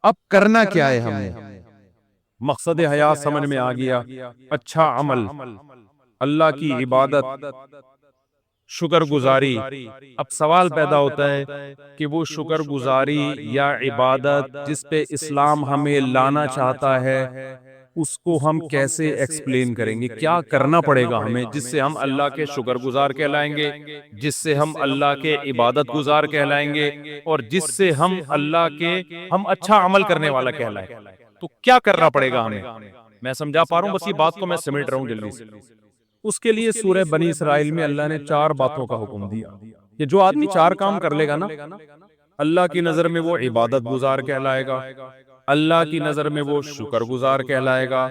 اب کرنا کیا ہے ہم نے؟ مقصد حیات سمجھ میں آ گیا، اچھا عمل، اللہ کی عبادت، شکر گزاری۔ اب سوال پیدا ہوتا ہے کہ وہ شکر گزاری یا عبادت جس پہ اسلام ہمیں لانا چاہتا ہے، اس کو ہم کیسے ایکسپلین کریں گے؟ کیا کرنا پڑے گا ہمیں جس سے ہم اللہ کے شکر گزار کہلائیں گے، جس سے ہم اللہ کے عبادت گزار کہلائیں گے، اور جس سے ہم اچھا عمل کرنے والا کہلائیں؟ تو کیا کرنا پڑے گا ہمیں؟ میں سمجھا پا رہا ہوں، بس یہ بات کو میں سمیٹ رہا ہوں جلدی سے۔ اس کے لیے سورہ بنی اسرائیل میں اللہ نے 4 باتوں کا حکم دیا کہ جو آدمی 4 کام کر لے گا نا، اللہ کی نظر میں وہ عبادت گزار کہلائے گا، اللہ کی نظر میں وہ شکر گزار کہلائے گا،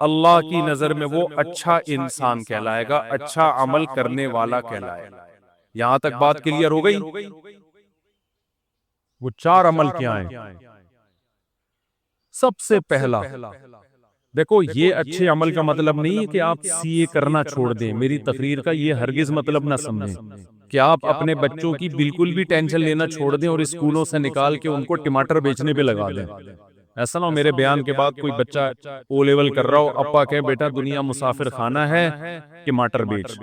اللہ کی نظر میں وہ اچھا انسان کہلائے گا، اچھا عمل کرنے والا کہلائے گا۔ یہاں تک بات کلیئر ہو گئی؟ وہ 4 عمل کیا ہیں؟ سب سے پہلا، دیکھو یہ اچھے عمل کا مطلب نہیں ہے کہ آپ سی اے کرنا چھوڑ دیں، میری تقریر کا یہ ہرگز مطلب نہ سمجھیں کہ آپ اپنے بچوں کی بالکل بھی ٹینشن لینا چھوڑ دیں اور اسکولوں سے نکال کے ان کو ٹماٹر بیچنے پہ لگا دیں۔ ایسا نہ ہو میرے بیان کے بعد کوئی بچہ او لیول کر رہا ہو، ابا کہے بیٹا دنیا مسافر خانہ ہے، ٹماٹر بیچ۔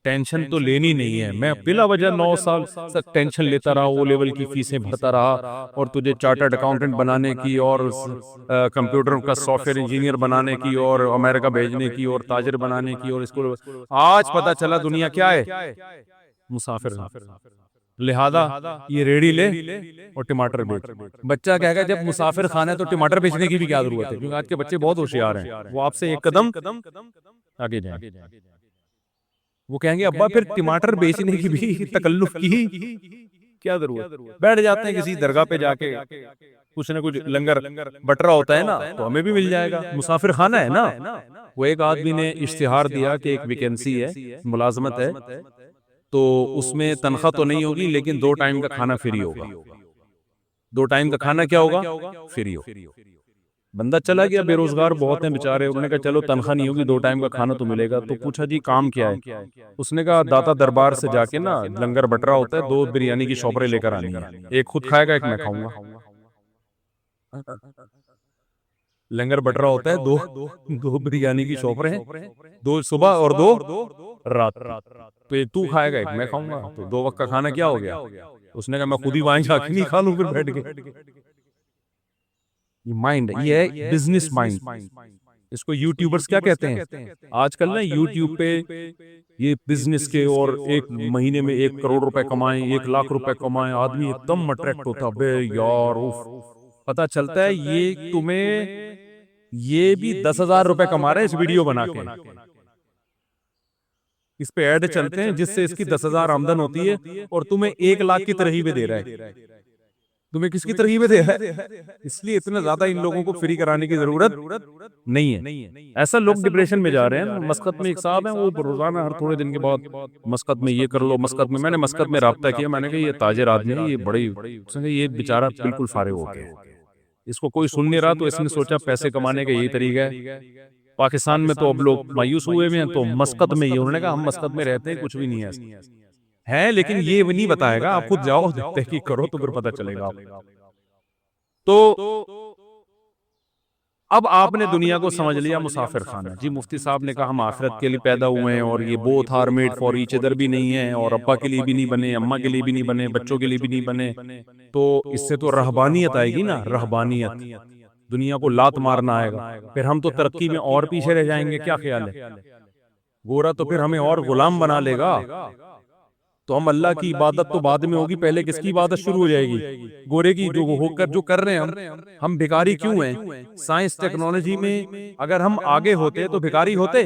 ٹینشن تو لینی نہیں ہے، میں بلا وجہ 9 سال تک ٹینشن لیتا رہا، او لیول کی فیسیں بھرتا رہا، اور تجھے چارٹرڈ اکاؤنٹنٹ بنانے کی اور کمپیوٹر کا سافٹ ویئر انجینئر بنانے کی اور امریکہ بھیجنے کی اور تاجر بنانے کی، اور اس کو آج پتا چلا دنیا کیا ہے؟ مسافر خانہ۔ لہذا یہ ریڑھی لے اور ٹماٹر بیچ۔ بچہ کہے گا جب مسافر خانہ ہے تو ٹماٹر بیچنے کی بھی کیا ضرورت ہے؟ کیونکہ آج کے بچے بہت ہوشیار ہیں، وہ آپ سے ایک قدم آگے جائیں۔ وہ کہیں گے ابا پھر ٹماٹر بیچنے کی بھی تکلف کی کیا ضرورت؟ بیٹھ جاتے ہیں کسی درگاہ پہ جا کے، کچھ نہ کچھ لنگر بٹ رہا ہوتا ہے نا، تو ہمیں بھی مل جائے گا، مسافر خانہ ہے نا۔ وہ ایک آدمی نے اشتہار دیا کہ ایک ویکینسی ہے، ملازمت ہے، تو اس میں تنخواہ تو نہیں ہوگی لیکن 2 ٹائم کا کھانا فری ہوگا۔ 2 ٹائم کا کھانا کیا ہوگا؟ فری ہوگا۔ بندہ چلا گیا، بے روزگار بہت ہیں بیچارے، انہوں نے کہا چلو تنخواہ نہیں ہوگی 2 ٹائم کا کھانا تو ملے گا۔ تو پوچھا جی کام کیا ہے؟ اس نے کہا داتا دربار سے جا کے نا لنگر بٹرا ہوتا ہے، 2 بریانی کی شاپریں لے کر آنی ہے، ایک خود کھائے گا ایک میں کھاؤں گا۔ لنگر بٹرا ہوتا ہے، 2 بریانی کی شاپریں، 2 صبح اور 2 رات، تو ایک تو کھائے گا ایک میں کھاؤں گا، تو 2 وقت کا کھانا کیا ہو گیا؟ اس نے کہا میں خود ہی وہاں جا کے نہیں کھا لوں پھر بیٹھ کے۔ یہ مائنڈ، یہ ہے بزنس مائنڈ۔ اس کو یوٹیوبرز کیا کہتے ہیں آج کل نا؟ یوٹیوب پہ یہ بزنس کے، اور ایک مہینے میں 1 کروڑ روپے کمائیں، 1 لاکھ روپے کمائیں، آدمی ایک دم اٹریکٹ ہوتا، بے یار پتا چلتا ہے یہ تمہیں یہ بھی 10,000 روپے کما رہے ہیں اس ویڈیو بنا کے، اس پہ ایڈ چلتے ہیں جس سے اس کی 10,000 آمدن ہوتی ہے، اور تمہیں 1 لاکھ کی ترغیبیں دے رہا ہے۔ تمہیں کس کی ترغیبیں دے رہا ہے؟ اس لیے اتنا زیادہ ان لوگوں کو فری کرانے کی ضرورت نہیں ہے۔ ایسا لوگ ڈپریشن میں جا رہے ہیں۔ مسقط میں ایک صاحب ہیں، وہ روزانہ ہر تھوڑے دن کے بعد مسقط میں یہ کر لو، مسقط میں نے مسقط میں رابطہ کیا، میں نے کہا یہ تاجر آدمی ہے، یہ بڑی، یہ بیچارہ بالکل فارغ ہو گیا، اس کو کوئی سن نہیں رہا، تو اس نے سوچا پیسے کمانے کا یہی طریقہ ہے۔ پاکستان میں تو اب لوگ مایوس ہوئے ہیں، تو مسقط میں یہ، انہوں نے کہا ہم مسقط میں رہتے ہیں، کچھ بھی نہیں ہے، لیکن یہ نہیں بتائے گا، آپ خود جاؤ تحقیق کرو تو پھر پتہ چلے گا۔ تو اب آپ نے دنیا کو سمجھ لیا مسافر خانہ۔ جی مفتی صاحب نے کہا ہم آخرت کے لیے پیدا ہوئے ہیں، اور یہ both are made for each other بھی نہیں ہے، اور ابا کے لیے بھی نہیں بنے، اماں کے لیے بھی نہیں بنے، بچوں کے لیے بھی نہیں بنے۔ تو اس سے تو رہبانیت آئے گی نا، رہبانیت، دنیا کو لات مارنا آئے گا، پھر ہم تو ترقی میں اور پیچھے رہ جائیں گے۔ کیا خیال ہے؟ گورا تو پھر ہمیں اور غلام بنا لے گا، تو ہم اللہ کی عبادت تو بعد میں ہوگی، پہلے کس کی عبادت شروع ہو جائے گی؟ گورے کی، جو کر رہے ہیں ہم بھکاری کیوں ہیں؟ سائنس ٹیکنالوجی میں اگر ہم آگے ہوتے تو بھکاری ہوتے؟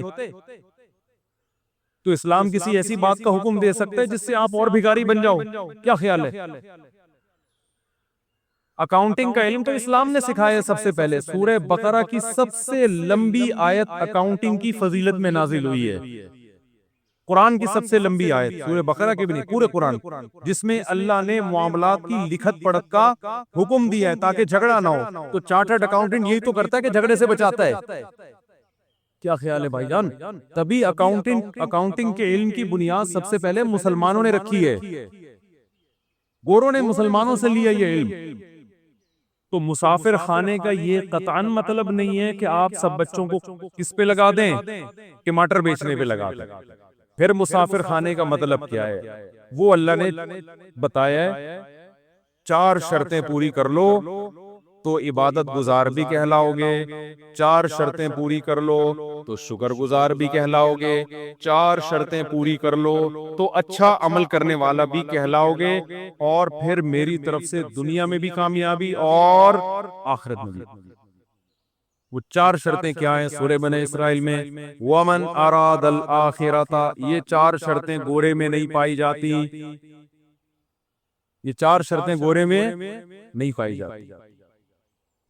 تو اسلام کسی ایسی بات کا حکم دے سکتا ہے جس سے آپ اور بھکاری بن جاؤ؟ کیا خیال ہے؟ اکاؤنٹنگ کا علم تو اسلام نے سکھایا سب سے پہلے۔ سورہ بقرہ کی سب سے لمبی آیت اکاؤنٹنگ کی فضیلت میں نازل ہوئی ہے، قرآن کی سب سے لمبی آیت، سورہ بقرہ کی بھی نہیں، پورے قرآن، جس میں اللہ نے معاملات کی لکھت پڑھت کا حکم دیا ہے تاکہ جھگڑا نہ ہو۔ تو چارٹرڈ اکاؤنٹنٹ یہی تو کرتا ہے کہ جھگڑے سے بچاتا ہے۔ کیا خیال ہے بھائی جان؟ تبھی اکاؤنٹنگ کے علم کی بنیاد سب سے پہلے مسلمانوں نے رکھی ہے، گوروں نے مسلمانوں سے لیا یہ علم۔ تو مسافر خانے کا یہ قطعاً مطلب نہیں ہے کہ آپ سب بچوں کو کس پہ لگا دیں، ٹماٹر بیچنے پہ لگا دیں۔ پھر مسافر خانے کا مطلب کیا ہے؟ وہ اللہ نے بتایا ہے 4 شرطیں پوری کر لو تو عبادت گزار بھی کہلاؤ گے، 4 شرطیں پوری کر لو تو شکر گزار بھی کہلاؤ گے، 4 شرطیں پوری کر لو تو اچھا عمل کرنے والا بھی کہلاؤ گے، اور پھر میری طرف سے دنیا میں بھی کامیابی اور آخرت میں بھی۔ وہ 4 شرطیں کیا ہیں سورہ بنی اسرائیل میں؟ وَمَنْ أَرَادَ الْآخِرَةَ، یہ 4 شرطیں گورے میں نہیں پائی جاتی، یہ 4 شرطیں گورے میں نہیں پائی جاتی۔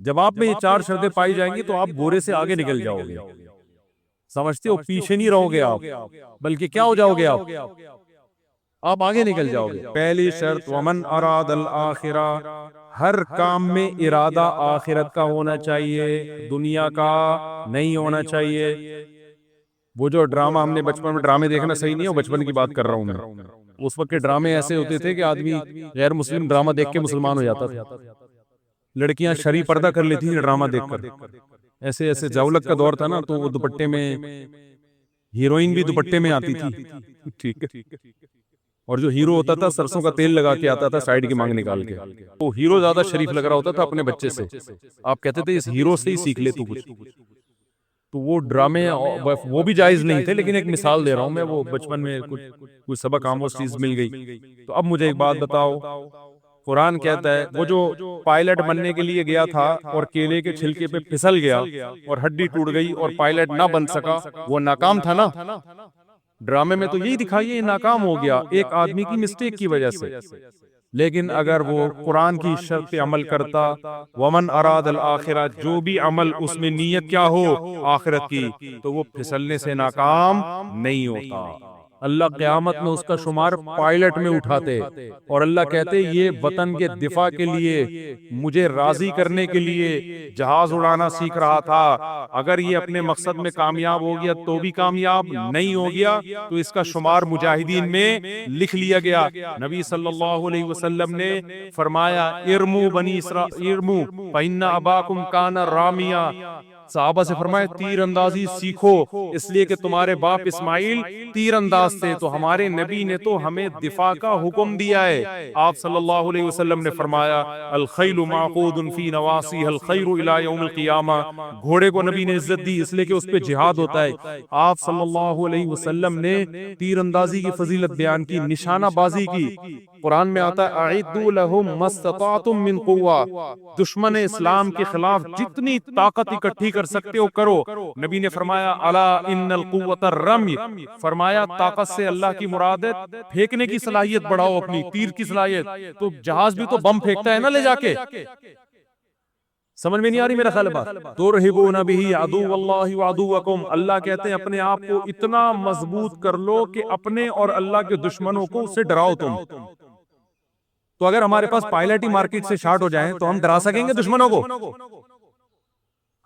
جب آپ میں یہ 4 شرطیں پائی جائیں گی تو آپ گورے سے آگے نکل جاؤ گے، سمجھتے ہو؟ پیچھے نہیں رہو گے آپ، بلکہ کیا ہو جاؤ گے آپ آگے نکل جاؤ گے۔ پہلی شرط وَمَنْ أَرَادَ الْآخِرَةَ، ہر کام میں ارادہ آخرت کا ہونا چاہیے، دنیا کا نہیں ہونا چاہیے۔ وہ جو ڈرامہ ہم نے بچپن میں، ڈرامے دیکھنا صحیح نہیں ہے، بچپن کی بات کر رہا ہوں میں، اس وقت کے ڈرامے ایسے ہوتے تھے کہ آدمی غیر مسلم ڈرامہ دیکھ کے مسلمان ہو جاتا تھا، لڑکیاں شرعی پردہ کر لیتی تھیں ڈرامہ دیکھ کر۔ ایسے ایسے جاولک کا دور تھا نا، تو وہ دوپٹے میں، ہیروئن بھی دوپٹے میں آتی تھی، ٹھیک ہے، اور جو ہیرو ہوتا تھا سرسوں کا تیل لگا کے آتا تھا سائیڈ کی مانگ نکال کے، وہ ہیرو زیادہ شریف لگ رہا ہوتا تھا اپنے بچے سے، آپ کہتے تھے اس ہیرو سے ہی سیکھ لے تو کچھ۔ تو وہ ڈرامے وہ بھی جائز نہیں تھے، لیکن ایک مثال دے رہا ہوں میں، وہ بچپن میں کچھ سبق آموز چیز مل گئی۔ تو اب مجھے ایک بات بتاؤ، قرآن کہتا ہے وہ جو پائلٹ بننے کے لیے گیا تھا اور کیلے کے چھلکے پہ پھسل گیا اور ہڈی ٹوٹ گئی اور پائلٹ نہ بن سکا، وہ ناکام تھا نا؟ ڈرامے میں تو یہی دکھائیے، یہ ناکام ہو گیا ایک آدمی کی مسٹیک کی وجہ سے۔ لیکن اگر وہ قرآن کی شرط پہ عمل کرتا، ومن اراد الآخرہ، جو بھی عمل اس میں نیت کیا ہو آخرت کی، تو وہ پھسلنے سے ناکام نہیں ہوتا۔ اللہ قیامت میں اس کا شمار پائلٹ میں اٹھاتے، اور اللہ کہتے یہ وطن کے دفاع کے لیے، مجھے راضی کرنے کے لیے جہاز اڑانا سیکھ رہا تھا، اگر یہ اپنے مقصد میں کامیاب ہو گیا تو بھی کامیاب، نہیں ہو گیا تو اس کا شمار مجاہدین میں لکھ لیا گیا۔ نبی صلی اللہ علیہ وسلم نے فرمایا ارمو بنی اسرائیل ارمو فإن اباکم کان رامیا، صحابہ سے فرمایا تیر اندازی سیکھو، اس لیے کہ تمہارے باپ اسماعیل تیر انداز تھے، تو ہمارے نبی نے تو ہمیں دفاع کا حکم دیا ہے۔ آپ صلی اللہ علیہ وسلم نے فرمایا الخیل معقود فی نواصیھا الخیر الی یوم القیامہ، گھوڑے کو نبی نے عزت دی اس لیے کہ اس پہ جہاد ہوتا ہے۔ آپ صلی اللہ علیہ وسلم نے تیر اندازی کی فضیلت بیان کی، نشانہ بازی کی۔ قرآن میں آتا ہے اعدوا لهم ما استطعتم من قوہ، دشمن اسلام کے خلاف جتنی طاقت اکٹھی کر سکتے ہو کرو۔ نبی نے فرمایا الا ان القوۃ الرمی، فرمایا طاقت سے اللہ کی مراد ہے پھینکنے کی صلاحیت بڑھاؤ، اپنی تیر کی صلاحیت۔ تو جہاز بھی تو بم پھینکتا ہے نا لے جا کے، سمجھ میں نہیں آ رہی میرا خیال بات؟ ترہبون بہ عدو اللہ وعدوکم، اللہ کہتے ہیں اپنے آپ کو اتنا مضبوط کر لو کہ اپنے اور اللہ کے دشمنوں کو اس سے ڈراؤ تم۔ تو اگر ہمارے پاس پائلٹ ہی مارکیٹ سے شارٹ ہو جائیں تو ہم ڈرا سکیں گے دشمنوں کو؟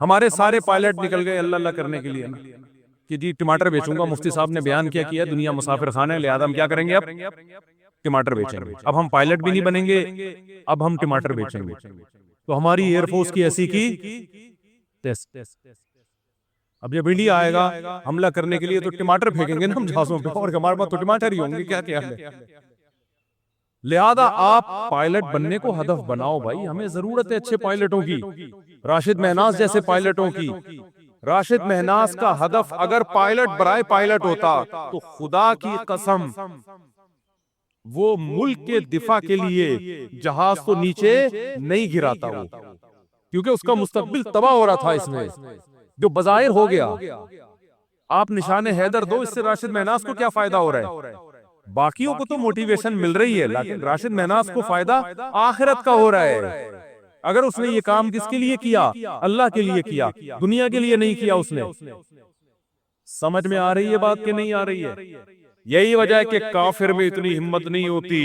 ہمارے سارے پائلٹ نکل گئے اللہ اللہ کرنے کے لیے کہ جی ٹماٹر بیچوں گا، مفتی صاحب نے بیان کیا دنیا مسافر خانہ ہے، لہذا ہم کیا کریں گے؟ اب ٹماٹر بیچیں گے، اب ہم پائلٹ بھی نہیں بنیں گے، اب ہم ٹماٹر بیچیں گے۔ تو ہماری ایئر فورس کی ایسی کی ٹیسٹ، اب جب انڈیا آئے گا حملہ کرنے کے لیے تو ٹماٹر پھینکیں گے نا ہم جہازوں پہ، اور ہمارے پاس تو ٹماٹر ہی ہوں گے، کیا کیا ہے۔ لہذا آپ پائلٹ بننے کو ہدف بناؤ بھائی، ہمیں ضرورت ہے اچھے پائلٹوں کی، راشد مہناز جیسے پائلٹوں کی۔ راشد مہناز کا ہدف اگر پائلٹ برائے پائلٹ ہوتا تو خدا کی قسم وہ ملک کے دفاع کے لیے جہاز تو نیچے نہیں گراتا وہ، کیونکہ اس کا مستقبل تباہ ہو رہا تھا اس میں، جو بظاہر ہو گیا۔ آپ نشان حیدر دو، اس سے راشد مہناز کو کیا فائدہ ہو رہا ہے؟ باقیوں کو تو موٹیویشن مل رہی ہے، لیکن راشد مہناز کو فائدہ آخرت کا ہو رہا ہے۔ اگر اس نے یہ کام کس کے لیے کیا؟ اللہ کے لیے کیا، دنیا کے لیے نہیں کیا اس نے۔ سمجھ میں آ رہی ہے بات کہ نہیں آ رہی ہے؟ یہی وجہ ہے کہ کافر میں اتنی ہمت نہیں ہوتی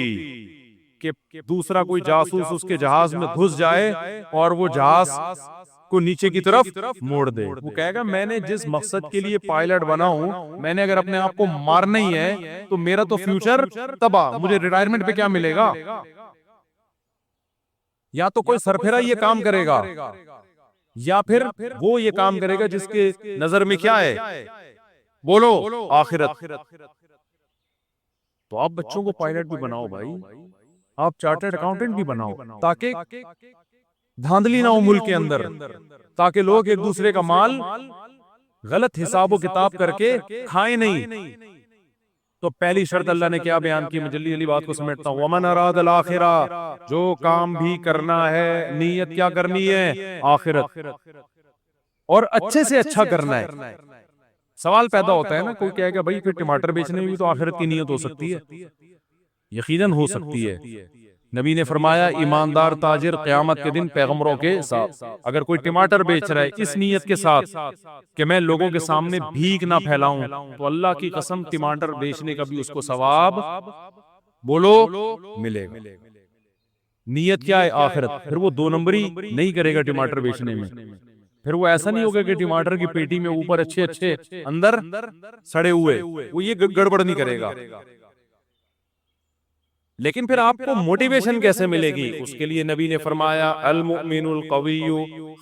کہ دوسرا کوئی جاسوس اس کے جہاز میں گھس جائے اور وہ جہاز کو نیچے کی طرف موڑ دے۔ وہ کہے گا میں نے جس مقصد کے لیے پائلٹ بنا ہوں، میں نے اگر اپنے آپ کو مارنا ہی ہے تو میرا تو فیوچر تباہ، مجھے ریٹائرمنٹ پہ کیا ملے گا؟ یا تو کوئی سرپھرا یہ کام کرے گا یا پھر وہ یہ کام کرے گا جس کے نظر میں کیا ہے؟ بولو آخرت۔ تو آپ بچوں کو پائلٹ بھی بناؤ بھائی، آپ چارٹرڈ اکاؤنٹنٹ بھی بناؤ، تاکہ دھاندلی نہ ہو ملک کے اندر، تاکہ لوگ ایک دوسرے کا مال غلط حساب و کتاب کر کے کھائیں نہیں۔ تو پہلی شرط اللہ نے کیا بیان کی؟ میں جلدی جلدی بات کو سمیٹتا ہوں۔ وَمَنْ أَرَادَ الْآخِرَةَ، جو کام بھی کرنا ہے نیت کیا کرنی ہے؟ آخرت، اور اچھے سے اچھا کرنا ہے۔ سوال پیدا ہوتا ہے نا، کوئی کہے گا بھائی پھر ٹماٹر بیچنے میں بھی تو آخرت کی نیت ہو سکتی ہے۔ یقیناً ہو سکتی ہے۔ نبی نے فرمایا ایماندار تاجر قیامت کے دن پیغمبروں کے ساتھ، اگر کوئی ٹماٹر بیچ رہا ہے اس نیت کے ساتھ کہ میں لوگوں کے سامنے بھیک نہ پھیلاؤں، تو اللہ کی قسم ٹماٹر بیچنے کا بھی اس کو ثواب بولو ملے گا۔ نیت کیا ہے؟ آخرت۔ پھر وہ دو نمبری نہیں کرے گا ٹماٹر بیچنے میں، پھر وہ ایسا نہیں ہوگا کہ ٹماٹر کی پیٹی میں اوپر اچھے اچھے اندر سڑے ہوئے، وہ یہ گڑبڑ نہیں کرے گا۔ لیکن پھر آپ کو موٹیویشن کیسے ملے گی؟ اس کے لیے نبی نے فرمایا المؤمن القوی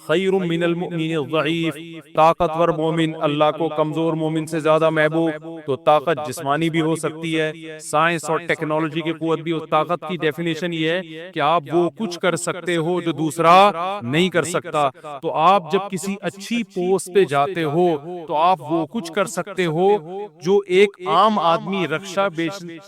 خیر من المؤمن الضعیف، طاقتور مومن اللہ کو کمزور مومن سے زیادہ محبوب۔ تو طاقت جسمانی بھی ہو سکتی ہے، سائنس اور ٹیکنالوجی کی قوت بھی۔ طاقت کی ڈیفینیشن یہ ہے کہ آپ وہ کچھ کر سکتے ہو جو دوسرا نہیں کر سکتا۔ تو آپ جب کسی اچھی پوسٹ پہ جاتے ہو تو آپ وہ کچھ کر سکتے ہو جو ایک عام آدمی رکشہ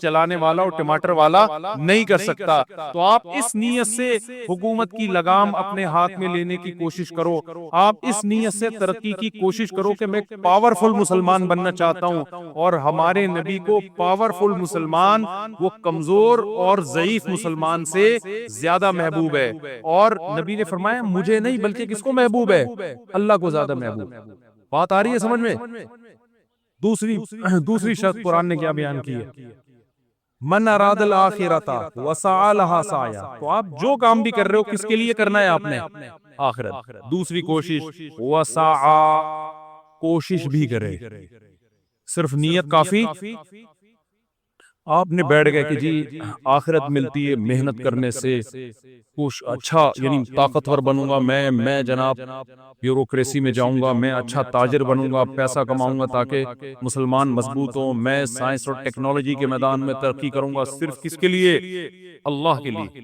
چلانے والا اور ٹماٹر والا نہیں کر سکتا۔ تو آپ اس نیت سے حکومت کی لگام اپنے ہاتھ میں لینے کی کوشش کرو، آپ اس نیت سے ترقی کی کوشش کرو کہ میں پاورفل مسلمان بننا چاہتا ہوں، اور ہمارے نبی کو پاورفل مسلمان وہ کمزور اور ضعیف مسلمان سے زیادہ محبوب ہے۔ اور نبی نے فرمایا مجھے نہیں بلکہ کس کو محبوب ہے؟ اللہ کو زیادہ محبوب۔ بات آ رہی ہے سمجھ میں؟ دوسری شرط قرآن نے کیا بیان کی ہے؟ من اراد الآخرۃ وسعى لها سعیا۔ تو آپ جو کام بھی کر رہے ہو کس کے لیے کرنا ہے؟ آپ نے آخرت۔ دوسری کوشش وسعى، کوشش بھی کرے، صرف نیت کافی؟ آپ نے بیٹھ گئے کہ جی آخرت ملتی ہے محنت کرنے سے، کچھ اچھا یعنی طاقتور بنوں گا میں جناب بیوروکریسی میں جاؤں گا، میں اچھا تاجر بنوں گا، پیسہ کماؤں گا تاکہ مسلمان مضبوط ہوں، میں سائنس اور ٹیکنالوجی کے میدان میں ترقی کروں گا، صرف کس کے لیے؟ اللہ کے لیے۔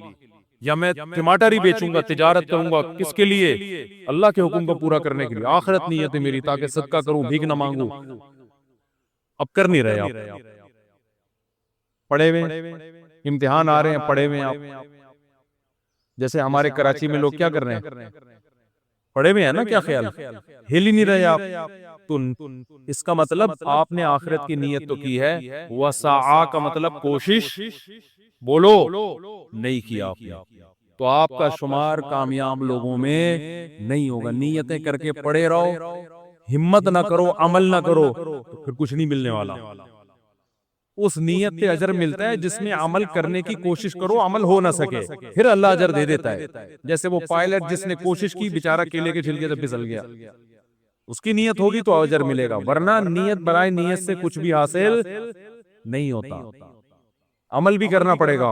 یا میں ٹماٹر ہی بیچوں گا، تجارت کروں گا، کس کے لیے؟ اللہ کے حکم کو پورا کرنے کے لیے۔ آخرت نیت ہے میری تاکہ صدقہ کروں، بھیک نہ مانگوں۔ اب کر نہیں رہے آپ، پڑھے ہوئے امتحان آ رہے ہیں، پڑھے ہوئے آپ، جیسے ہمارے کراچی میں لوگ کیا کر رہے ہیں؟ پڑھے ہوئے ہیں نا، کیا خیال؟ ہل ہی نہیں رہے آپ۔ تو اس کا مطلب آپ نے آخرت کی نیت تو کی ہے، وسعا کا مطلب کوشش بولو نہیں کیا آپ نے، تو آپ کا شمار کامیاب لوگوں میں نہیں ہوگا۔ نیتیں کر کے پڑے رہو، ہمت نہ کرو، عمل نہ کرو، تو پھر کچھ نہیں ملنے والا۔ اس نیت پہ اجر ملتا ہے جس میں عمل کرنے کی کوشش کرو، عمل ہو نہ سکے پھر اللہ اجر دے دیتا ہے۔ جیسے وہ پائلٹ جس نے کوشش کی، بیچارہ کیلے کے چھلکے سے پھسل گیا، اس کی نیت ہوگی تو اجر ملے گا، ورنہ نیت برائے نیت سے کچھ بھی حاصل نہیں ہوتا، عمل بھی کرنا پڑے گا۔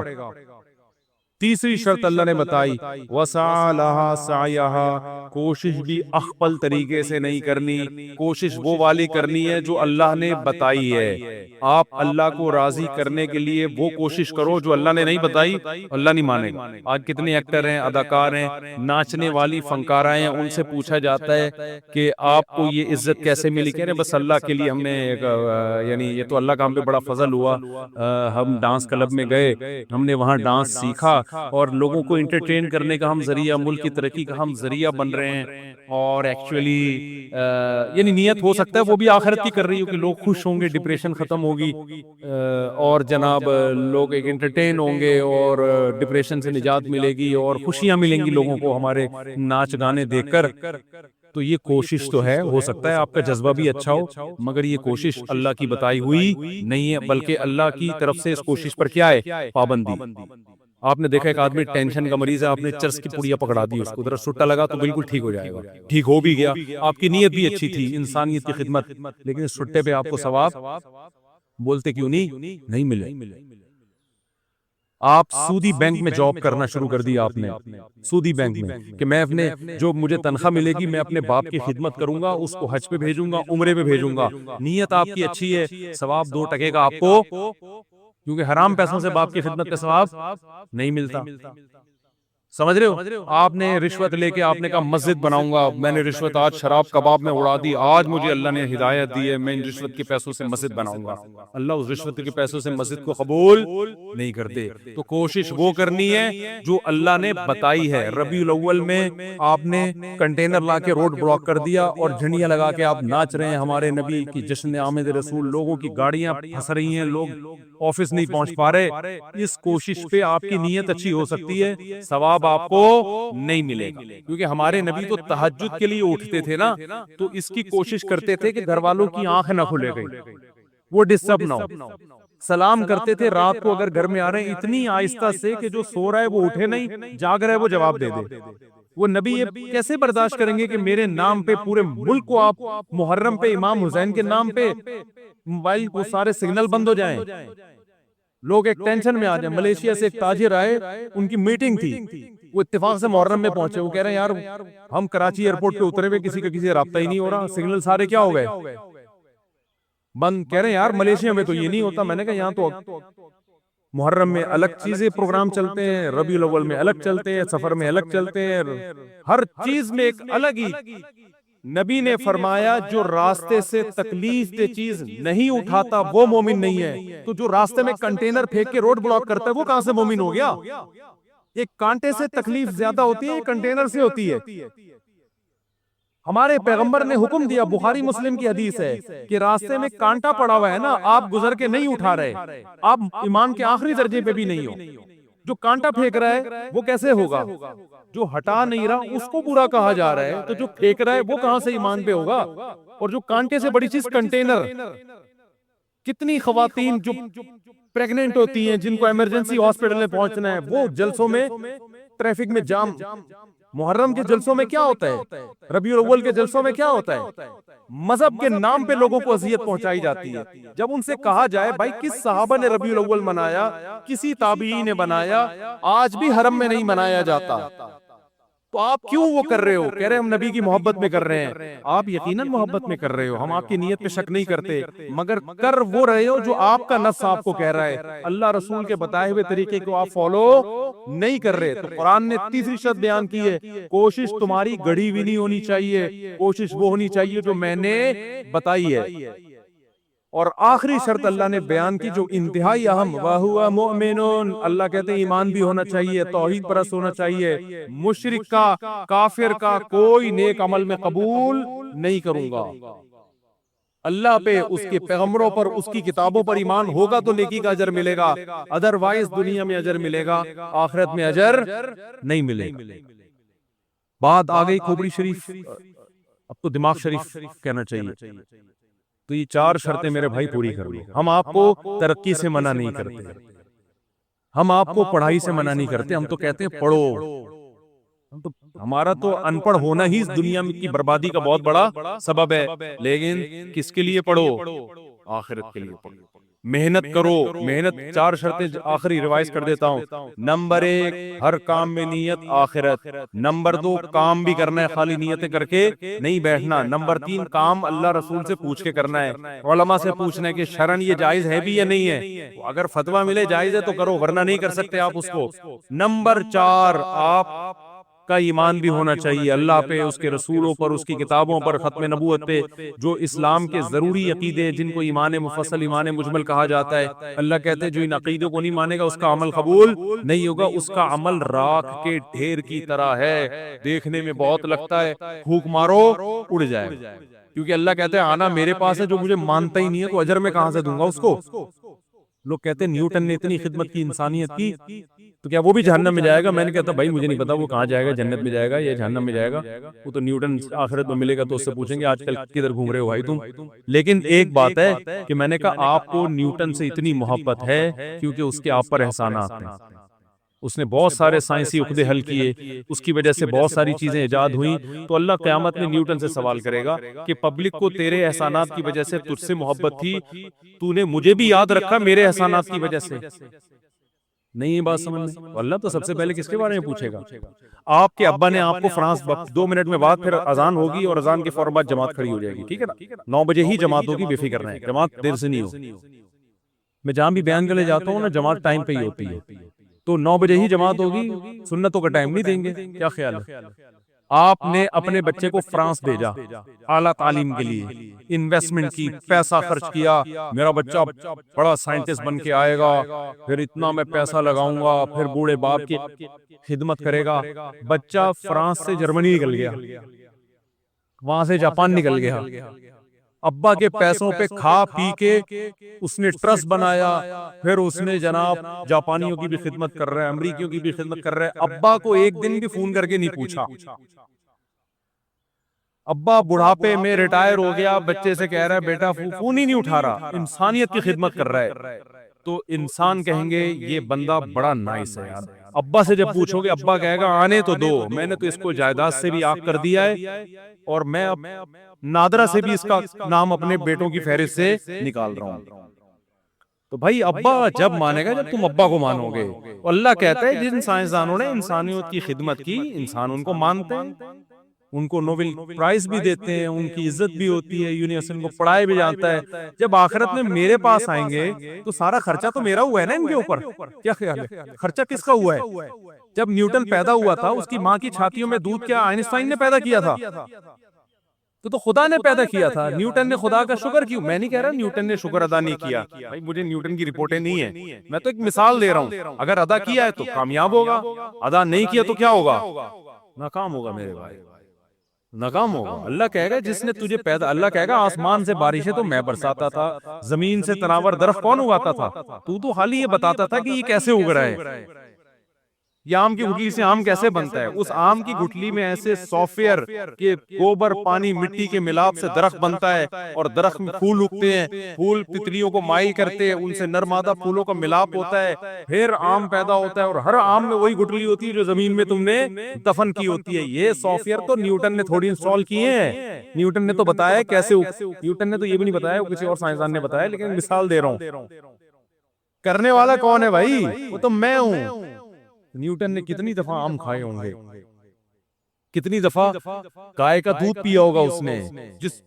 تیسری شرط اللہ نے بتائی وسعى لها سعيها، کوشش بھی اخپل طریقے سے نہیں کرنی، کوشش وہ والی کرنی ہے جو اللہ نے بتائی ہے۔ آپ اللہ کو راضی کرنے کے لیے وہ کوشش کرو جو اللہ نے نہیں بتائی، اللہ نہیں مانے گا۔ آج کتنے ایکٹر ہیں، اداکار ہیں، ناچنے والی فنکارہ ہیں، ان سے پوچھا جاتا ہے کہ آپ کو یہ عزت کیسے ملی؟ کہہ رہے بس اللہ کے لیے ہم نے یعنی یہ تو اللہ کا ہم پہ بڑا فضل ہوا، ہم ڈانس کلب میں گئے، ہم نے وہاں ڈانس سیکھا، اور لوگوں کو انٹرٹین کرنے کا ہم ذریعہ، ملک کی ترقی کا ہم ذریعہ بن رہے ہیں۔ اور ایکچولی یعنی نیت ہو سکتا ہے وہ بھی آخرت کی کر رہی ہو کہ لوگ خوش ہوں گے، ڈپریشن ختم ہوگی، اور جناب لوگ ایک انٹرٹین ہوں گے اور ڈپریشن سے نجات ملے گی اور خوشیاں ملیں گی لوگوں کو ہمارے ناچ گانے دیکھ کر۔ تو یہ کوشش تو ہے، ہو سکتا ہے آپ کا جذبہ بھی اچھا ہو، مگر یہ کوشش اللہ کی بتائی ہوئی نہیں ہے، بلکہ اللہ کی طرف سے اس کوشش پر کیا ہے؟ پابندی۔ آپ نے دیکھا ایک آدمی ٹینشن کا مریض ہے، آپ نے چرس کی پڑیا پکڑا دی، اس کو ذرا سٹا لگا تو بالکل ٹھیک ہو جائے گا، ٹھیک ہو بھی گیا، آپ کی نیت بھی اچھی تھی، انسانیت کی خدمت، لیکن اس سٹے پہ آپ کو ثواب بولتے کیوں نہیں ملے؟ آپ سودی بینک میں جاب کرنا شروع کر دیا آپ نے، سودی بینک میں، کہ میں اپنے جو مجھے تنخواہ ملے گی میں اپنے باپ کی خدمت کروں گا، اس کو حج پہ بھیجوں گا، عمرے پہ بھیجوں گا، نیت آپ کی اچھی ہے، ثواب 2 ٹکے کا آپ کو، کیونکہ حرام پیسوں سے باپ کی خدمت کا ثواب نہیں ملتا۔ سمجھ رہے ہو؟ آپ نے رشوت لے کے آپ نے کہا مسجد بناؤں گا، میں نے رشوت آج شراب کباب میں اڑا دی، آج مجھے اللہ نے ہدایت دی ہے، میں ان رشوت کے پیسوں سے مسجد بناؤں گا۔ اللہ اس رشوت کے پیسوں سے مسجد کو قبول نہیں کرتے۔ تو کوشش وہ کرنی ہے جو اللہ نے بتائی ہے۔ ربیع الاول میں آپ نے کنٹینر لا کے روڈ بلاک کر دیا اور جھنڈیاں لگا کے آپ ناچ رہے ہیں ہمارے نبی کی جشن آمد رسول، لوگوں کی گاڑیاں پھنس رہی ہیں، لوگ آفس نہیں پہنچ پا رہے۔ اس کوشش پہ آپ کی نیت اچھی ہو سکتی ہے، ثواب آپ کو نہیں ملے گا، کیونکہ ہمارے نبی تو تہجد کے لیے اٹھتے تھے نا، تو اس کی کوشش کرتے تھے کہ گھر والوں کی آنکھ نہ کھلے گئی، وہ ڈسٹرب نہ ہو۔ سلام کرتے تھے رات کو اگر گھر میں آ رہے ہیں اتنی آہستہ سے کہ جو سو رہا ہے وہ اٹھے نہیں، جاگ رہا ہے وہ جواب دے دے۔ وہ نبی یہ کیسے برداشت کریں گے کہ میرے نام پہ پورے ملک کو آپ محرم پہ امام حسین کے نام پہ موبائل کو سارے سگنل بند ہو جائیں، لوگ ایک ٹینشن میں آ جائیں۔ ملیشیا سے ایک تاجر آئے، ان کی میٹنگ تھی، وہ اتفاق سے محرم میں پہنچے، وہ کہہ رہے ہیں یار ہم کراچی ایئرپورٹ پہ اترے ہوئے کسی کا کسی سے رابطہ ہی نہیں ہو رہا، سگنل سارے کیا ہو گئے بند۔ کہہ رہے ہیں یار ملیشیا میں تو یہ نہیں ہوتا۔ میں نے کہا یہاں تو محرم میں الگ چیزیں پروگرام چلتے ہیں، ربیع الاول میں الگ چلتے ہیں، سفر میں الگ چلتے ہیں، ہر چیز میں ایک الگ ہی۔ نبی نے فرمایا جو راستے سے تکلیف دہ چیز نہیں اٹھاتا وہ مومن نہیں ہے، تو جو راستے میں کنٹینر پھینک کے روڈ بلاک کرتا ہے وہ کہاں سے مومن ہو گیا؟ ایک کانٹے سے تکلیف زیادہ ہوتی ہے، ایک کنٹینر سے ہوتی ہے۔ ہمارے پیغمبر نے حکم دیا، بخاری مسلم کی حدیث ہے کہ راستے میں کانٹا پڑا ہوا ہے نا، آپ گزر کے نہیں اٹھا رہے، آپ ایمان کے آخری درجے پہ بھی نہیں ہو۔ جو کانٹا پھینک رہا ہے وہ کیسے ہوگا؟ جو ہٹا نہیں رہا اس کو برا کہا جا رہا ہے، تو جو پھینک رہا ہے وہ کہاں سے ایمان پہ ہوگا؟ اور جو کانٹے سے بڑی چیز کنٹینر، کتنی خواتین جو پریگننٹ ہوتی ہیں جن کو ایمرجنسی ہاسپٹل میں پہنچنا ہے، وہ جلسوں میں ٹریفک میں جام۔ محرم کے جلسوں میں کیا ہوتا ہے؟ ربیع الاول کے جلسوں میں کیا ہوتا ہے؟ مذہب کے نام پہ لوگوں کو اذیت پہنچائی جاتی ہے۔ جب ان سے کہا جائے بھائی کس صحابہ نے ربیع الاول منایا، کسی تابعی نے منایا، آج بھی حرم میں نہیں منایا جاتا، تو آپ کیوں وہ کر رہے ہو؟ کہہ رہے ہم نبی کی محبت میں کر رہے ہیں۔ آپ یقیناً محبت میں کر رہے ہو، ہم آپ کی نیت پہ شک نہیں کرتے، مگر کر وہ رہے ہو جو آپ کا نفس آپ کو کہہ رہا ہے، اللہ رسول کے بتائے ہوئے طریقے کو آپ فالو نہیں کر رہے۔ تو قرآن نے تیسری شرط بیان کی ہے، کوشش تمہاری گڑھی ہوئی نہیں ہونی چاہیے، کوشش وہ ہونی چاہیے جو میں نے بتائی ہے۔ اور آخری شرط اللہ نے بیان کی جو انتہائی اہم، وَهُوَ مُؤْمِنٌ، اللہ کہتے ہیں ایمان بھی ہونا چاہیے، توحید پرست ہونا چاہیے، مشرک کا، کافر کا کوئی نیک عمل میں قبول نہیں کروں گا۔ اللہ پہ، اس کے پیغمبروں پر، اس کی کتابوں پر ایمان ہوگا تو نیکی کا اجر ملے گا، ادروائز دنیا میں اجر ملے گا، آخرت میں اجر نہیں ملے گا۔ بات آ گئی کھوپڑی شریف، اب تو دماغ شریف کہنا چاہیے۔ تو یہ 4 شرطیں میرے بھائی پوری کر لو۔ ہم آپ کو ترقی سے منع نہیں کرتے، ہم آپ کو پڑھائی سے منع نہیں کرتے، ہم تو کہتے ہیں پڑھو۔ ہمارا تو ان پڑھ ہونا ہی اس دنیا کی بربادی کا بہت بڑا سبب ہے، لیکن کس کے لیے پڑھو؟ آخرت کے لیے پڑھو، محنت کرو۔ محنت 4 شرطیں آخری ریوائز کر دیتا ہوں۔ نمبر 1 ہر کام میں نیت آخرت۔ نمبر 2 کام بھی کرنا ہے، خالی نیتیں کر کے نہیں بیٹھنا۔ نمبر 3 کام اللہ رسول سے پوچھ کے کرنا ہے، علماء سے پوچھنا ہے کہ شرعن یہ جائز ہے بھی یا نہیں ہے، اگر فتویٰ ملے جائز ہے تو کرو، ورنہ نہیں کر سکتے آپ اس کو۔ نمبر 4 آپ کا ایمان بھی ہونا چاہیے اللہ پہ، اس کے رسولوں پر، اس کی کتابوں پر، ختم نبوت پہ، جو اسلام کے ضروری عقیدے ہیں جن کو ایمان مفصل، ایمان مجمل کہا جاتا ہے۔ اللہ کہتے ہیں جو ان عقیدوں کو نہیں مانے گا اس کا عمل قبول نہیں ہوگا، اس کا عمل راکھ کے ڈھیر کی طرح ہے، دیکھنے میں بہت لگتا ہے، پھونک مارو اڑ جائے، کیونکہ اللہ کہتے ہیں آنا میرے پاس ہے، جو مجھے مانتا ہی نہیں ہے تو اجر میں کہاں سے دوں گا اس کو۔ لوگ کہتے ہیں نیوٹن نے اتنی خدمت کی انسانیت کی تو کیا وہ بھی جہنم میں جائے گا؟ میں نے کہتا بھائی مجھے نہیں پتا وہ کہاں جائے گا، جنت میں جائے گا یا جہنم میں جائے گا، وہ تو نیوٹن آخرت میں ملے گا تو اس سے پوچھیں گے آج کل کدھر گھوم رہے ہو بھائی تم۔ لیکن ایک بات ہے کہ میں نے کہا آپ کو نیوٹن سے اتنی محبت ہے کیونکہ اس کے آپ پر احسانات ہیں، اس نے بہت سارے سائنسی عقدے حل کیے، اس کی وجہ سے بہت ساری چیزیں ایجاد ہوئیں، تو اللہ قیامت میں نیوٹن سے سوال کرے گا کہ پبلک کو تیرے احسانات کی وجہ سے تجھ سے محبت تھی، تو نے مجھے بھی یاد رکھا میرے احسانات کی وجہ سے۔ نہیں یہ بات سمجھ میں؟ اللہ تو سب سے پہلے کس کے بارے میں پوچھے گا؟ آپ کے ابا نے آپ کو فرانس 2 منٹ میں بعد پھر اذان ہوگی اور اذان کے فوراً بعد جماعت کھڑی ہو جائے گی، ٹھیک ہے نا؟ 9 بجے ہی جماعت ہوگی، بے فکر رہیں، جماعت دیر سے نہیں ہوگی۔ میں جہاں بھی بیان کرنے جاتا ہوں نا جماعت ٹائم پہ ہی ہوتی ہے، تو 9 بجے ہی جماعت ہوگی، سنتوں کا ٹائم نہیں دیں گے۔ کیا خیال ہے؟ آپ نے اپنے بچے کو فرانس بھیجا اعلیٰ تعلیم کے لیے، انویسٹمنٹ کی، پیسہ خرچ کیا، میرا بچہ بڑا سائنٹسٹ بن کے آئے گا، پھر اتنا میں پیسہ لگاؤں گا، پھر بوڑھے باپ کی خدمت کرے گا۔ بچہ فرانس سے جرمنی نکل گیا، وہاں سے جاپان نکل گیا، ابا کے پیسوں پہ کھا پی کے اس نے ٹرسٹ بنایا، پھر اس نے جناب جاپانیوں کی بھی خدمت کر رہا ہے، امریکیوں کی بھی خدمت کر رہا ہے، ابا کو ایک دن بھی فون کر کے نہیں پوچھا۔ ابا بڑھاپے میں ریٹائر ہو گیا، بچے سے کہہ رہا ہے بیٹا فون ہی نہیں اٹھا رہا، انسانیت کی خدمت کر رہا ہے، تو انسان کہیں گے یہ بندہ بڑا نائس ہے یار۔ ابا سے جب پوچھو گے ابا کہے گا آنے تو دو، میں نے تو اس کو جائیداد سے بھی آگ کر دیا ہے، اور میں اب نادرہ سے بھی اس کا نام اپنے بیٹوں کی فہرست سے نکال رہا ہوں۔ تو بھائی ابا جب مانے گا جب تم ابا کو مانو گے۔ اللہ کہتا ہے جن سائنسدانوں نے انسانیت کی خدمت کی، انسان ان کو مانتے ہیں، ان کو نوبل پرائز بھی دیتے ہیں، ان کی عزت بھی ہوتی ہے، یونیورسٹی کو پڑھایا بھی جاتا ہے۔ جب آخرت میں میرے پاس آئیں گے تو سارا خرچہ تو میرا ہوا ہے نا ان کے اوپر۔ کیا خیال ہے؟ خرچہ کس کا ہوا ہے؟ جب نیوٹن پیدا ہوا تھا اس کی ماں کی چھاتیوں میں دودھ کیا آئنسٹائن نے پیدا کیا تھا؟ تو خدا نے پیدا کیا تھا۔ نیوٹن نے خدا کا شکر کیوں؟ میں نہیں کہہ رہا نیوٹن نے شکر ادا نہیں کیا، بھائی مجھے نیوٹن کی رپورٹیں نہیں ہیں، میں تو ایک مثال دے رہا ہوں۔ اگر ادا کیا ہے تو کامیاب ہوگا، ادا نہیں کیا تو کیا ہوگا؟ ناکام ہوگا میرے بھائی، ناکام ہوگا۔ اللہ کہے گا جس نے تجھے پیدا، اللہ کہے گا آسمان سے بارشیں تو میں برساتا تھا، زمین سے تناور درخت کون اگاتا تھا؟ تو خالی یہ بتاتا تھا کہ یہ کیسے اگ رہا ہے، یہ آم کی گٹلی سے آم کیسے بنتا ہے، اس آم کی گٹلی میں ایسے سافٹ ویئر کہ گوبر پانی مٹی کے ملاپ سے درخت بنتا ہے، اور درخت میں پھول اگتے ہیں، پھول تتلیوں کو مائل کرتے ہیں، ان سے نر مادہ پھولوں کا ملاپ ہوتا ہے، پھر آم پیدا ہوتا ہے، اور ہر آم میں وہی گٹلی ہوتی ہے جو زمین میں تم نے دفن کی ہوتی ہے۔ یہ سافٹ ویئر تو نیوٹن نے تھوڑی انسٹال کیے ہیں، نیوٹن نے تو بتایا کیسے، نیوٹن نے تو یہ بھی نہیں بتایا، وہ کسی اور سائنسدان نے بتایا، لیکن مثال دے رہا ہوں۔ کرنے والا کون ہے بھائی؟ وہ تو میں ہوں۔ نیوٹن نے کتنی دفعہ آم کھائے ہوں گے، کتنی دفعہ گائے کا دودھ پیا ہوگا اس نے،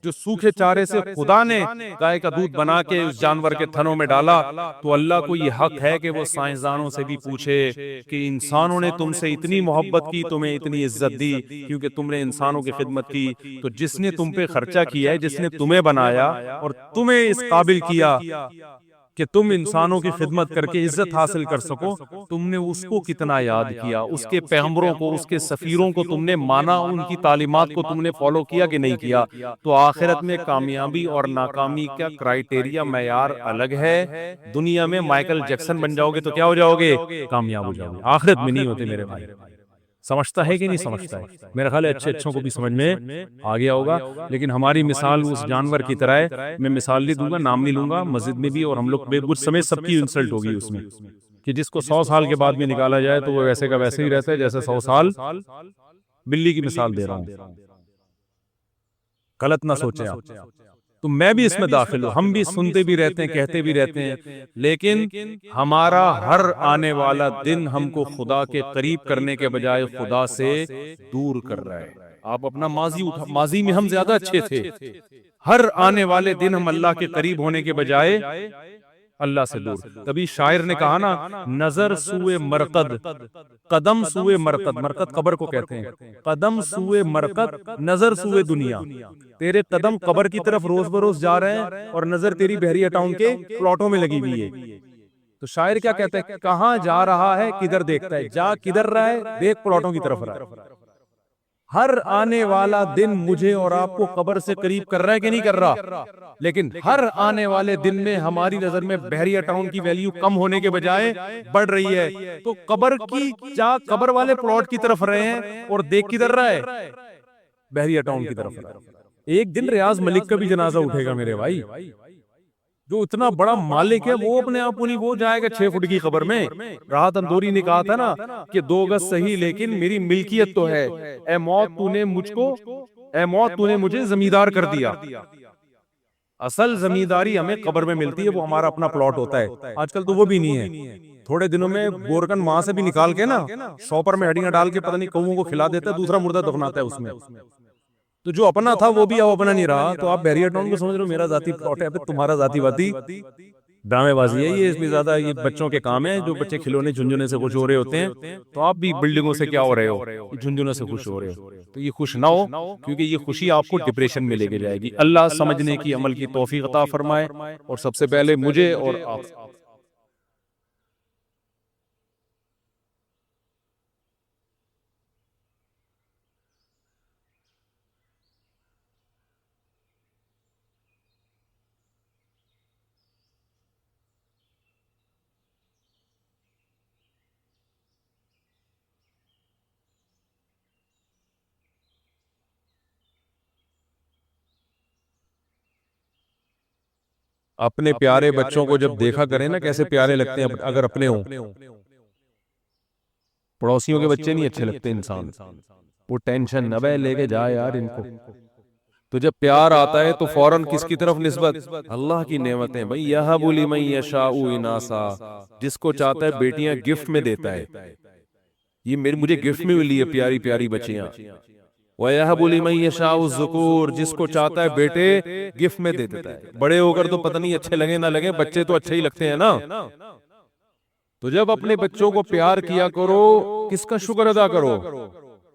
جو سوکھے چارے سے خدا نے گائے کا دودھ بنا کے اس جانور کے تھنوں میں ڈالا۔ تو اللہ کو یہ حق ہے کہ وہ سائنسدانوں سے بھی پوچھے کہ انسانوں نے تم سے اتنی محبت کی، تمہیں اتنی عزت دی کیونکہ تم نے انسانوں کی خدمت کی، تو جس نے تم پہ خرچہ کیا ہے، جس نے تمہیں بنایا اور تمہیں اس قابل کیا کہ تم انسانوں کی خدمت کر کے عزت حاصل کر سکو، تم نے اس کو کتنا یاد کیا، اس کے پیغمبروں کو، اس کے سفیروں کو تم نے مانا، ان کی تعلیمات کو تم نے فالو کیا کہ نہیں کیا؟ تو آخرت میں کامیابی اور ناکامی کا کرائیٹیریا، معیار الگ ہے۔ دنیا میں مائیکل جیکسن بن جاؤ گے تو کیا ہو جاؤ گے؟ کامیاب ہو جاؤ گے۔ آخرت میں نہیں ہوتے میرے بھائی۔ سمجھتا ہے کہ نہیں سمجھتا ہے؟ میرا خیال ہے اچھے اچھوں کو بھی سمجھ میں آ گیا ہوگا، لیکن ہماری مثال اس جانور کی طرح ہے۔ میں مثال نہیں دوں گا، نام نہیں لوں گا، مسجد میں بھی اور ہم لوگ بے سمیت سب کی انسلٹ ہوگی اس میں، کہ جس کو 100 سال کے بعد بھی نکالا جائے تو وہ ویسے کا ویسے ہی رہتا ہے جیسے 100 سال۔ بلی کی مثال دے رہا ہوں، غلط نہ سوچیں آپ۔ تو میں بھی اس میں داخل ہوں، ہم بھی سنتے بھی رہتے ہیں، کہتے بھی رہتے ہیں، لیکن ہمارا ہر آنے والا دن ہم کو خدا کے قریب کرنے کے بجائے خدا سے دور کر رہا ہے۔ آپ اپنا ماضی میں ہم زیادہ اچھے تھے، ہر آنے والے دن ہم اللہ کے قریب ہونے کے بجائے اللہ سے دور۔ تبھی شاعر نے کہا نا، نظر سوئے مرقد، قدم سوئے مرقد، مرقد قبر کو کہتے ہیں، قدم سوئے مرقد، نظر سوئے دنیا۔ تیرے قدم قبر کی طرف روز بروز جا رہے ہیں اور نظر تیری بحریہ ٹاؤن کے پلاٹوں میں لگی ہوئی ہے۔ تو شاعر کیا کہتا ہے؟ کہاں جا رہا ہے کدھر دیکھتا ہے، جا کدھر رہا ہے دیکھ پلاٹوں کی طرف رہا ہے۔ ہر آنے والا دن مجھے اور آپ کو قبر سے قریب کر رہا ہے کہ نہیں کر رہا؟ لیکن ہر آنے والے دن میں ہماری نظر میں بحریہ ٹاؤن کی ویلیو کم ہونے کے بجائے بڑھ رہی ہے۔ تو قبر کی جا قبر والے پلاٹ کی طرف رہے ہیں اور دیکھ کدھر رہا ہے؟ بحریہ ٹاؤن کی طرف رہا ہے۔ ایک دن ریاض ملک کا بھی جنازہ اٹھے گا میرے بھائی، جو اتنا بڑا مالک ہے وہ اپنے آپ انہیں وہ جائے گا 6 فٹ کی قبر میں۔ راحت اندوری نے کہا تھا نا کہ 2 گز صحیح لیکن میری ملکیت تو ہے، اے موت تو نے مجھ کو، اے موت تو نے مجھے زمیندار کر دیا۔ اصل زمینداری ہمیں قبر میں ملتی ہے، وہ ہمارا اپنا پلاٹ ہوتا ہے، آج کل تو وہ بھی نہیں ہے۔ تھوڑے دنوں میں گورکن ماں سے بھی نکال کے نا شاپر میں ہڈیاں ڈال کے پتہ نہیں کوؤں کو کھلا دیتا ہے، دوسرا مردہ دفناتا ہے اس میں۔ تو جو اپنا تھا وہ بھی اب اپنا نہیں رہا، تو آپ بیریا ٹاؤن کو سمجھ رہے ہو میرا ذاتی پلاٹ ہے، تمہارا ذاتی واتی ڈرامے بازی ہے یہ، اس میں زیادہ یہ بچوں کے کام ہے، جو بچے کھلونے جھنجھونے سے خوش ہو رہے ہوتے ہیں، تو آپ بھی بلڈنگوں سے کیا ہو رہے ہو، جھنجھونے سے خوش ہو رہے ہو، تو یہ خوش نہ ہو، کیونکہ یہ خوشی آپ کو ڈپریشن میں لے کے جائے گی۔ اللہ سمجھنے کی، عمل کی توفیق عطا فرمائے، اور سب سے پہلے مجھے اور آپ۔ اپنے پیارے بچوں کو جب دیکھا کریں نا کیسے پیارے لگتے ہیں اگر اپنے ہوں، پڑوسیوں کے بچے نہیں اچھے لگتے انسان، وہ ٹینشن نہ بے لے کے جائے یار ان کو۔ تو جب پیار آتا ہے تو فوراً کس کی طرف نسبت؟ اللہ کی نعمتیں بھائی، یَهَبُ لِمَن یَشَاءُ اِنَاثًا، جس کو چاہتا ہے بیٹیاں گفٹ میں دیتا ہے، یہ مجھے گفٹ میں ملی ہے پیاری پیاری بچیاں۔ وَيَهَبُ لِمَن يَشَاءُ الذُّكُورَ، جس کو چاہتا ہے بیٹے گفٹ میں دے دیتا ہے۔ بڑے ہو کر تو پتہ نہیں اچھے لگے نہ لگے، بچے تو اچھے ہی لگتے ہیں نا۔ تو جب اپنے بچوں کو پیار کیا کرو، کس کا شکر ادا کرو؟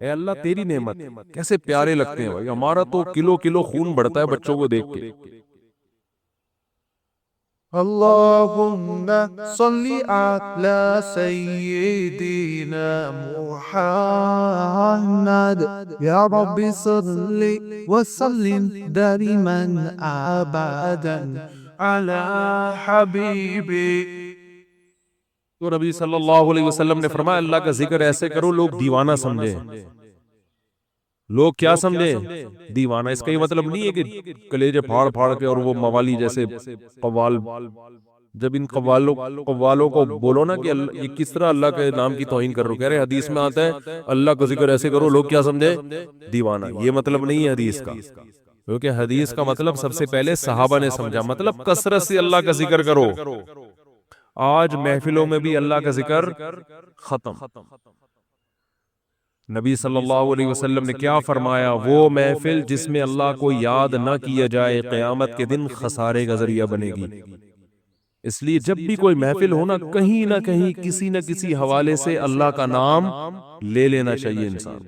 اے اللہ تیری نعمت، کیسے پیارے لگتے ہیں بھائی، ہمارا تو کلو کلو خون بڑھتا ہے بچوں کو دیکھ کے۔ اللهم صل على سيدنا محمد يا رب صل وسلم دائما ابدا على حبيبي۔ تو نبی صلی اللہ علیہ وسلم نے فرمایا اللہ کا ذکر ایسے کرو لوگ دیوانہ سمجھیں۔ لوگ کیا سمجھیں؟ دیوانہ۔ اس کا یہ مطلب نہیں ہے کہ کلیجے پھاڑ پھاڑ کے اور وہ موالی جیسے قوال، جب ان قوالوں کو بولو نا کہ یہ کس طرح اللہ کے نام کی توہین کر رہے ہو، کہہ رہے حدیث میں آتا ہے اللہ کا ذکر ایسے کرو لوگ کیا سمجھیں؟ دیوانہ۔ یہ مطلب نہیں ہے حدیث کا، کیونکہ حدیث کا مطلب سب سے پہلے صحابہ نے سمجھا، مطلب کثرت سے اللہ کا ذکر کرو۔ آج محفلوں میں بھی اللہ کا ذکر ختم۔ نبی صلی اللہ علیہ وسلم نے کیا فرمایا؟ وہ محفل جس میں اللہ کو یاد نہ کیا جائے قیامت کے دن خسارے کا ذریعہ بنے گی۔ اس لیے جب بھی کوئی محفل ہونا، کہیں نہ کہیں کسی نہ کسی حوالے سے اللہ کا نام لے لینا چاہیے انسان۔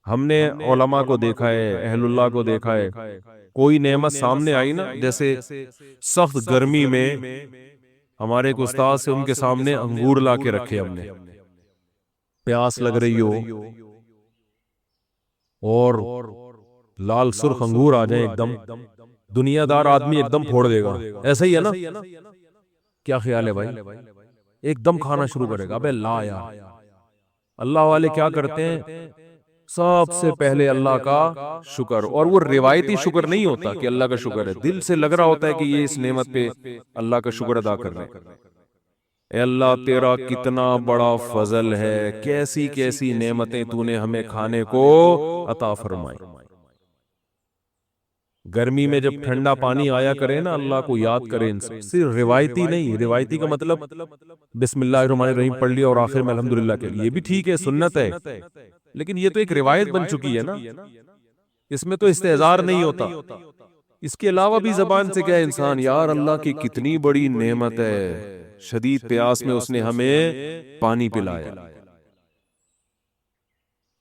ہم نے علماء کو دیکھا ہے، اہل اللہ کو دیکھا ہے، کوئی نعمت سامنے آئی نا، جیسے سخت گرمی میں ہمارے ایک استاد سے ان کے سامنے انگور لا کے رکھے، ہم نے پیاس لگ رہی ہو اور لال سرخ انگور آ جائیں ایک دم، دنیا دار آدمی ایک دم پھوڑ دے گا، ایسا ہی ہے نا؟ کیا خیال ہے بھائی؟ ایک دم کھانا شروع کرے گا۔ ابے لا یار، اللہ والے کیا کرتے ہیں؟ سب سے پہلے اللہ کا شکر، اور وہ روایتی شکر نہیں ہوتا کہ اللہ کا شکر ہے، دل سے لگ رہا ہوتا ہے کہ یہ اس نعمت پہ اللہ کا شکر ادا کر رہے ہیں۔ اے اللہ تیرا کتنا بڑا فضل ہے، کیسی کیسی نعمتیں تو نے ہمیں کھانے کو عطا فرمائی۔ گرمی میں جب ٹھنڈا پانی آیا کرے نا، اللہ کو یاد کرے انسان، صرف روایتی نہیں، روایتی کا مطلب بسم اللہ الرحمن الرحیم پڑھ لیا اور آخر میں الحمدللہ کہ یہ بھی ٹھیک ہے، سنت ہے، لیکن یہ تو ایک روایت بن چکی ہے نا، اس میں تو استہزار نہیں ہوتا۔ اس کے علاوہ بھی زبان سے کہے انسان یار اللہ کی کتنی بڑی نعمت ہے، شدید پیاس میں اس نے ہمیں پانی پلایا۔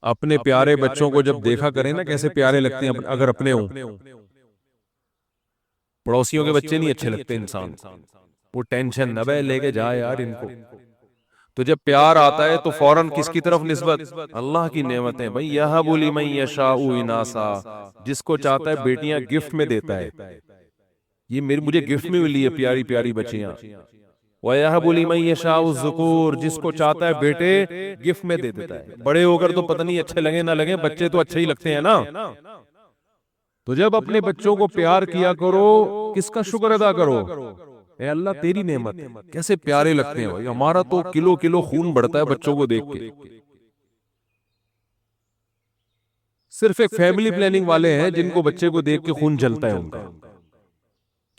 اپنے پیارے بچوں کو جب دیکھا کریں نا کیسے پیارے لگتے ہیں اگر اپنے ہوں، پڑوسیوں کے بچے نہیں اچھے لگتے انسان، وہ ٹینشن نہ بے لے کے جائے یار ان کو۔ تو جب پیار آتا ہے تو فوراً کس کی طرف نسبت؟ اللہ کی نعمتیں بھائی، یَهَبُ لِمَن یَشَاءُ اِنَاثًا، جس کو چاہتا ہے بیٹیاں گفٹ میں دیتا ہے، یہ مجھے گفٹ میں ملی ہے پیاری پیاری بچیاں۔ وَيَهَبُ لِمَن يَشَاءُ الذُّكُورَ، جس کو چاہتا ہے بیٹے گفٹ میں دے دیتا ہے۔ بڑے ہو کر تو پتہ نہیں اچھے لگے نہ لگے، بچے تو اچھے ہی لگتے ہیں نا۔ تو جب اپنے بچوں کو پیار کیا کرو، کس کا شکر ادا کرو؟ اے اللہ تیری نعمت، کیسے پیارے لگتے ہیں بھائی، ہمارا تو کلو کلو خون بڑھتا ہے بچوں کو دیکھ کے۔ صرف ایک فیملی پلاننگ والے ہیں جن کو بچے کو دیکھ کے خون جلتا ہے ان کا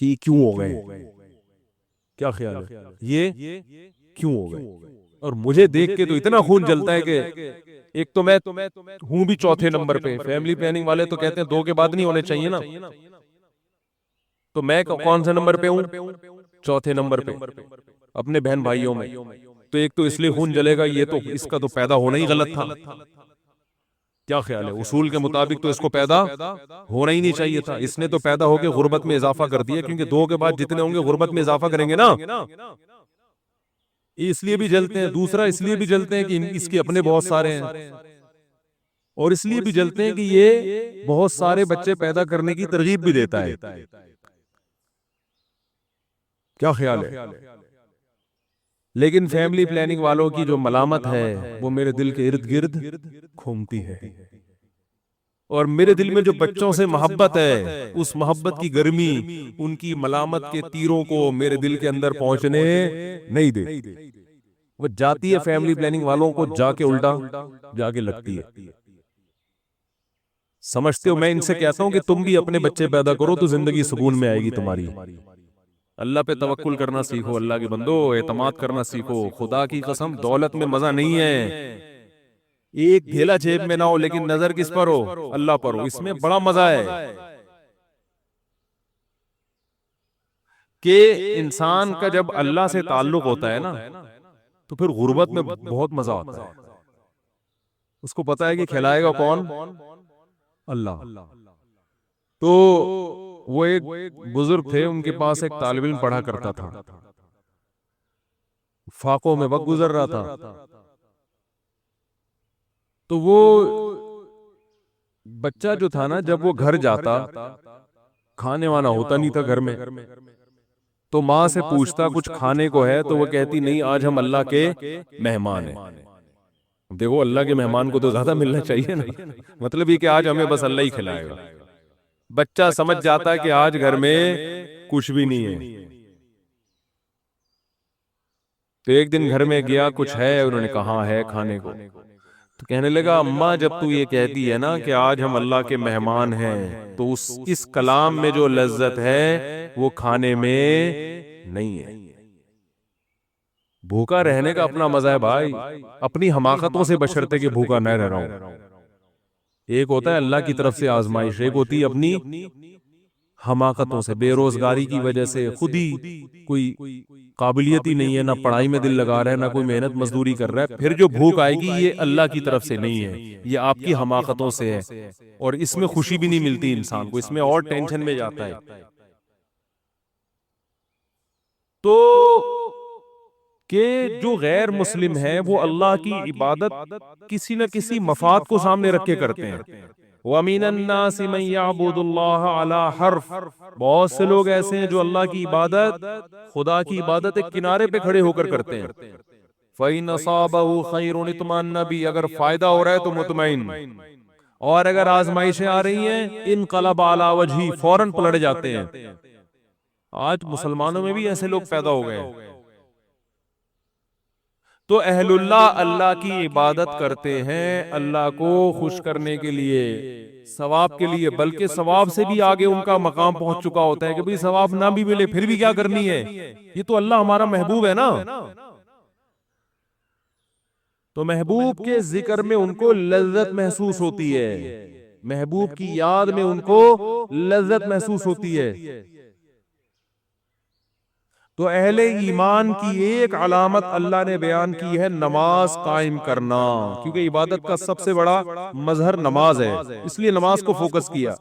کہ یہ کیوں ہو گئے. کیا خیال ہے یہ کیوں ہو گئے؟ اور مجھے دیکھ کے تو اتنا خون جلتا ہے کہ ایک تو میں ہوں بھی چوتھے نمبر پہ. فیملی پلاننگ والے تو کہتے ہیں 2 کے بعد نہیں ہونے چاہیے نا, تو میں کون سے نمبر پہ ہوں؟ چوتھے نمبر پہ اپنے بہن بھائیوں میں. تو ایک تو اس لیے خون جلے گا, یہ تو اس کا تو پیدا ہونا ہی غلط تھا. کیا خیال ہے؟ اصول کے مطابق تو اس کو پیدا ہونا ہی نہیں چاہیے تھا. اس نے تو پیدا ہو کے غربت میں اضافہ کر دیا, کیونکہ 2 کے بعد جتنے ہوں گے غربت میں اضافہ کریں گے نا. اس لیے بھی جلتے ہیں. دوسرا اس لیے بھی جلتے ہیں کہ اس کے اپنے بہت سارے ہیں, اور اس لیے بھی جلتے ہیں کہ یہ بہت سارے بچے پیدا کرنے کی ترغیب بھی دیتا ہے. کیا خیال ہے؟ لیکن فیملی پلاننگ والوں کی جو ملامت ہے وہ میرے دل کے ارد گرد گھومتی ہے, اور میرے دل میں جو بچوں سے محبت ہے اس محبت کی گرمی ان کی ملامت کے تیروں کو میرے دل کے اندر پہنچنے نہیں دے. وہ جاتی ہے فیملی پلاننگ والوں کو جا کے الٹا جا کے لگتی ہے. سمجھتے ہو, میں ان سے کہتا ہوں کہ تم بھی اپنے بچے پیدا کرو تو زندگی سکون میں آئے گی تمہاری. اللہ پہ توکل کرنا سیکھو, اللہ کے بندو اعتماد کرنا سیکھو. خدا کی قسم دولت میں مزہ نہیں ہے, ایک ڈھیلا جیب میں نہ ہو لیکن نظر کس پر ہو؟ اللہ پر ہو. اس میں بڑا مزہ ہے کہ انسان کا جب اللہ سے تعلق ہوتا ہے نا تو پھر غربت میں بہت مزہ آتا ہے. اس کو پتا ہے کہ کھلائے گا کون؟ اللہ. تو وہ ایک بزرگ تھے, ان کے پاس ایک طالب علم پڑھا کرتا تھا, فاقوں میں وقت گزر رہا تھا. تو وہ بچہ جو تھا نا, جب وہ گھر جاتا کھانے وانا ہوتا نہیں تھا گھر میں, تو ماں سے پوچھتا کچھ کھانے کو ہے, تو وہ کہتی نہیں آج ہم اللہ کے مہمان ہیں. دیکھو اللہ کے مہمان کو تو زیادہ ملنا چاہیے نا, مطلب یہ کہ آج ہمیں بس اللہ ہی کھلائے گا. بچہ سمجھ جاتا ہے کہ آج گھر میں کچھ بھی نہیں ہے. تو ایک دن گھر میں گیا, کچھ ہے؟ انہوں نے کہا ہے کھانے کو. تو کہنے لگا اماں جب تو یہ کہتی ہے نا کہ آج ہم اللہ کے مہمان ہیں, تو اس کلام میں جو لذت ہے وہ کھانے میں نہیں ہے. بھوکا رہنے کا اپنا مزہ ہے بھائی, اپنی حماقتوں سے بشرطے کہ بھوکا نہ رہ رہا ہوں. ایک ہوتا ہے اللہ کی طرف سے آزمائش, ایک ہوتی ہے اپنی حماقتوں سے, بے روزگاری کی وجہ سے خود ہی کوئی قابلیت ہی نہیں ہے, نہ پڑھائی میں دل لگا رہا ہے, نہ کوئی محنت مزدوری کر رہا ہے. پھر جو بھوک آئے گی یہ اللہ کی طرف سے نہیں ہے, یہ آپ کی حماقتوں سے ہے, اور اس میں خوشی بھی نہیں ملتی انسان کو, اس میں اور ٹینشن میں جاتا ہے. تو کہ جو غیر مسلم ہیں وہ اللہ کی عبادت کسی نہ کسی مفاد کو سامنے رکھ کے کرتے ہیں. وَمِنَ النَّاسِ مَن يَعْبُدُ اللَّهَ عَلَى حَرْفٍ, بہت سے لوگ ایسے ہیں جو اللہ کی عبادت, خدا کی عبادت ایک کنارے پہ کھڑے ہو کر کرتے ہیں. فَإِنْ أَصَابَهُ خَيْرٌ اطْمَأَنَّ بِهِ, اگر فائدہ ہو رہا ہے تو مطمئن, اور اگر آزمائشیں آ رہی ہیں انقلب علی وجہہ, فوراً پلٹ جاتے ہیں. آج مسلمانوں میں بھی ایسے لوگ پیدا ہو گئے ہیں. تو اہل اللہ اللہ کی عبادت کرتے ہیں اللہ کو خوش کرنے کے لیے, ثواب کے لیے, بلکہ ثواب سے بھی آگے ان کا مقام پہنچ چکا ہوتا ہے کہ بھئی ثواب نہ بھی ملے پھر بھی کیا کرنی ہے, یہ تو اللہ ہمارا محبوب ہے نا. تو محبوب کے ذکر میں ان کو لذت محسوس ہوتی ہے, محبوب کی یاد میں ان کو لذت محسوس ہوتی ہے. تو اہل ایمان کی ایک علامت اللہ نے بیان کی ہے نماز قائم کرنا, کیونکہ عبادت کا سب سے بڑا مظہر نماز ہے, اس لیے نماز کو فوکس کیا.